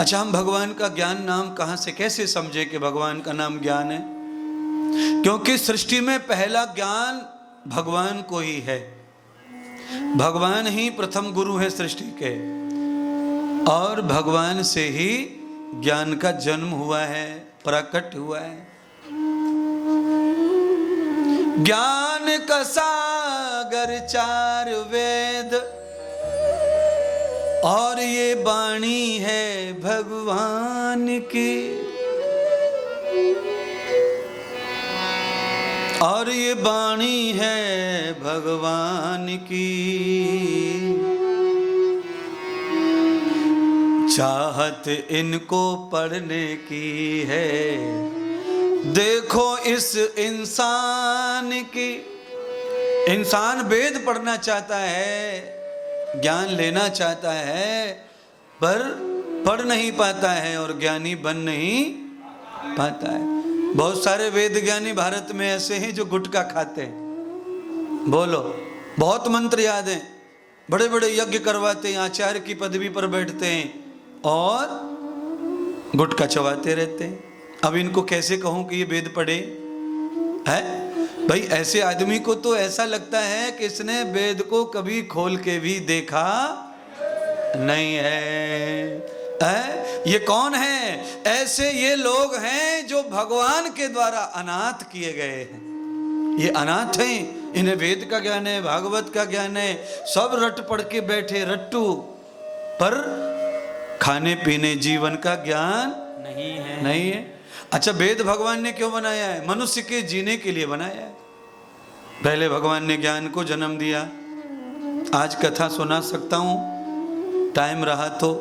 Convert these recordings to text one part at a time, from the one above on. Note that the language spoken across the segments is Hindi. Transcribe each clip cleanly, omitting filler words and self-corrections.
अच्छा, हम भगवान का ज्ञान नाम कहाँ से कैसे समझे कि भगवान का नाम ज्ञान है? क्योंकि सृष्टि में पहला ज्ञान भगवान को ही है। भगवान ही प्रथम गुरु है सृष्टि के, और भगवान से ही ज्ञान का जन्म हुआ है, प्रकट हुआ है। ज्ञान का सागर चार वेद, और ये वाणी है भगवान की, और ये वाणी है भगवान की। चाहत इनको पढ़ने की है, देखो इस इंसान की। इंसान वेद पढ़ना चाहता है, ज्ञान लेना चाहता है, पर पढ़ नहीं पाता है और ज्ञानी बन नहीं पाता है। बहुत सारे वेद ज्ञानी भारत में ऐसे हैं जो गुटखा खाते हैं। बोलो, बहुत मंत्र याद हैं, बड़े बड़े यज्ञ करवाते हैं, आचार्य की पदवी पर बैठते हैं और गुटखा चबाते रहते हैं। अब इनको कैसे कहूं कि ये वेद पढ़े? है भाई, ऐसे आदमी को तो ऐसा लगता है कि इसने वेद को कभी खोल के भी देखा नहीं है। ये कौन है? ऐसे ये लोग हैं जो भगवान के द्वारा अनाथ किए गए हैं। ये अनाथ हैं, इन्हें वेद का ज्ञान है, भागवत का ज्ञान है, सब रट पढ़ के बैठे रट्टू, पर खाने पीने जीवन का ज्ञान नहीं है। अच्छा, वेद भगवान ने क्यों बनाया है? मनुष्य के जीने के लिए बनाया है। पहले भगवान ने ज्ञान को जन्म दिया। आज कथा सुना सकता हूं, टाइम रहा तो,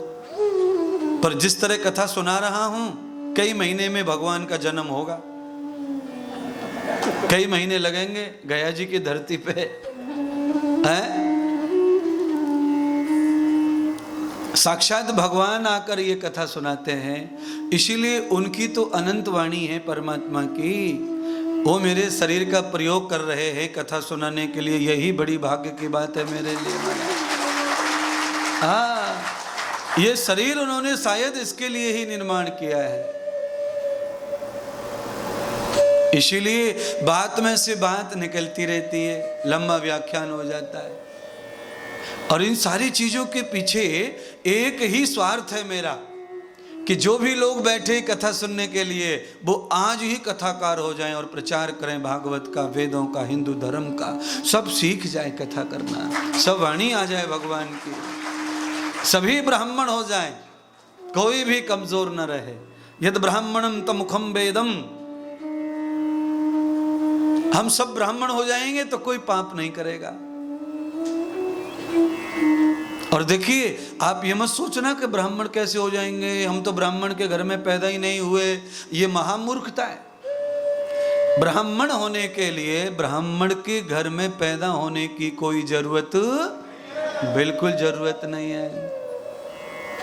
पर जिस तरह कथा सुना रहा हूं, कई महीने में भगवान का जन्म होगा। कई महीने लगेंगे गया जी की धरती पे, हैं? साक्षात भगवान आकर ये कथा सुनाते हैं। इसीलिए उनकी तो अनंत वाणी है परमात्मा की। वो मेरे शरीर का प्रयोग कर रहे हैं कथा सुनाने के लिए, यही बड़ी भाग्य की बात है मेरे लिए। हाँ, ये शरीर उन्होंने शायद इसके लिए ही निर्माण किया है। इसीलिए बात में से बात निकलती रहती है, लंबा व्याख्यान हो जाता है। और इन सारी चीजों के पीछे एक ही स्वार्थ है मेरा, कि जो भी लोग बैठे कथा सुनने के लिए, वो आज ही कथाकार हो जाएं और प्रचार करें भागवत का, वेदों का, हिंदू धर्म का, सब सीख जाए कथा करना, सब वाणी आ जाए भगवान की, सभी ब्राह्मण हो जाएं, कोई भी कमजोर न रहे। यद ब्राह्मणम तमुखम वेदम, हम सब ब्राह्मण हो जाएंगे तो कोई पाप नहीं करेगा। और देखिए, आप ये मत सोचना कि ब्राह्मण कैसे हो जाएंगे, हम तो ब्राह्मण के घर में पैदा ही नहीं हुए, ये महामूर्खता है। ब्राह्मण होने के लिए ब्राह्मण के घर में पैदा होने की कोई जरूरत, बिल्कुल जरूरत नहीं है,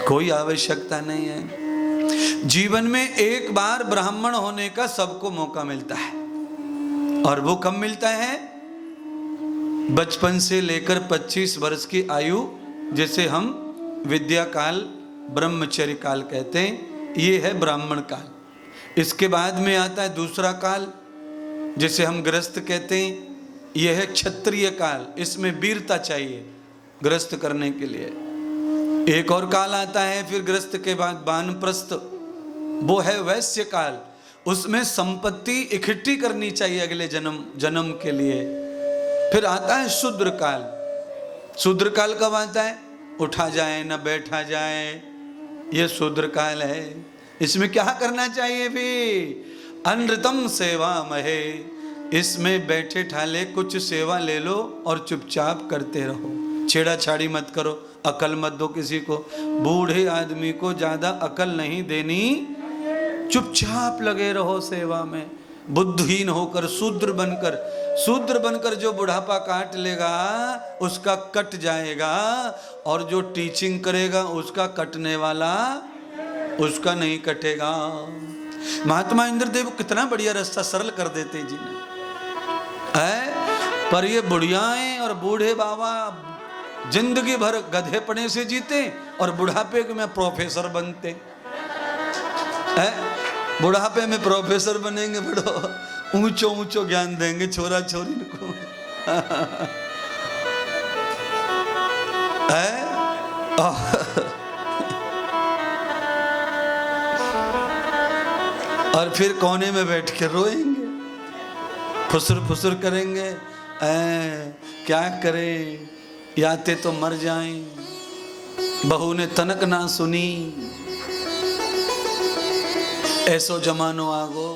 कोई आवश्यकता नहीं है। जीवन में एक बार ब्राह्मण होने का सबको मौका मिलता है, और वो कब मिलता है? बचपन से लेकर 25 वर्ष की आयु, जिसे हम विद्या काल, ब्रह्मचर्य काल कहते हैं, ये है ब्राह्मण काल। इसके बाद में आता है दूसरा काल, जिसे हम गृहस्थ कहते हैं, यह है क्षत्रिय काल। इसमें वीरता चाहिए गृहस्थ करने के लिए। एक और काल आता है फिर गृहस्थ के बाद वानप्रस्थ, वो है वैश्य काल। उसमें संपत्ति इकट्ठी करनी चाहिए अगले जन्म के लिए। फिर आता है शूद्र काल। शूद्र काल कब आता है? उठा जाए न बैठा जाए, ये शूद्र काल है। इसमें क्या करना चाहिए भी? अनृतम सेवा महे, इसमें बैठे ठाले कुछ सेवा ले लो और चुपचाप करते रहो, छेड़ा छाड़ी मत करो, अकल मत दो किसी को। बूढ़े आदमी को ज्यादा अकल नहीं देनी, चुपचाप लगे रहो सेवा में। बुद्धिहीन होकर शूद्र बनकर जो बुढ़ापा काट लेगा उसका कट जाएगा, और जो टीचिंग करेगा उसका कटने वाला उसका नहीं कटेगा। महात्मा इंद्रदेव कितना बढ़िया रास्ता सरल कर देते जी ने, है? पर ये बुढ़ियाएं और बूढ़े बाबा जिंदगी भर गधेपने से जीते और बुढ़ापे में प्रोफेसर बनते। है? बुढ़ापे में प्रोफेसर बनेंगे, बड़ो ऊंचो ऊंचो ज्ञान देंगे छोरा छोरी को। है? और फिर कोने में बैठ के रोएंगे, फुसुर फुसुर करेंगे, क्या करें, याते तो मर जाएं, बहू ने तनक ना सुनी, ऐसो जमानो आ गो।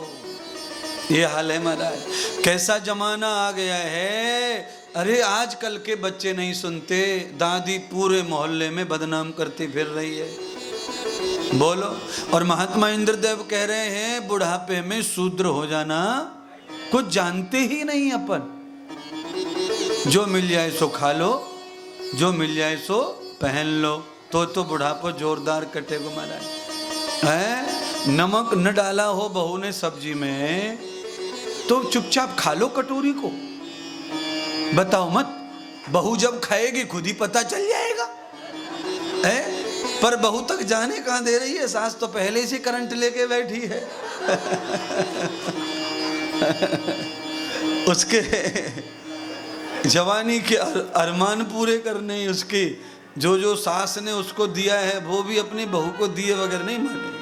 ये हाल है महाराज, कैसा जमाना आ गया है। अरे आजकल के बच्चे नहीं सुनते, दादी पूरे मोहल्ले में बदनाम करती फिर रही है, बोलो। और महात्मा इंद्रदेव कह रहे हैं बुढ़ापे में शूद्र हो जाना कुछ जानते ही नहीं अपन। जो मिल जाए सो खा लो, जो मिल जाए सो पहन लो, तो बुढ़ापा जोरदार कटेगा महाराज। है? नमक न डाला हो बहू ने सब्जी में तो चुपचाप खा लो कटोरी को, बताओ मत। बहू जब खाएगी खुद ही पता चल जाएगा, है? पर बहू तक जाने कहां दे रही है, सास तो पहले से करंट लेके बैठी है। उसके जवानी के अरमान पूरे करने, उसके जो जो सास ने उसको दिया है वो भी अपनी बहू को दिए बगैर नहीं माने।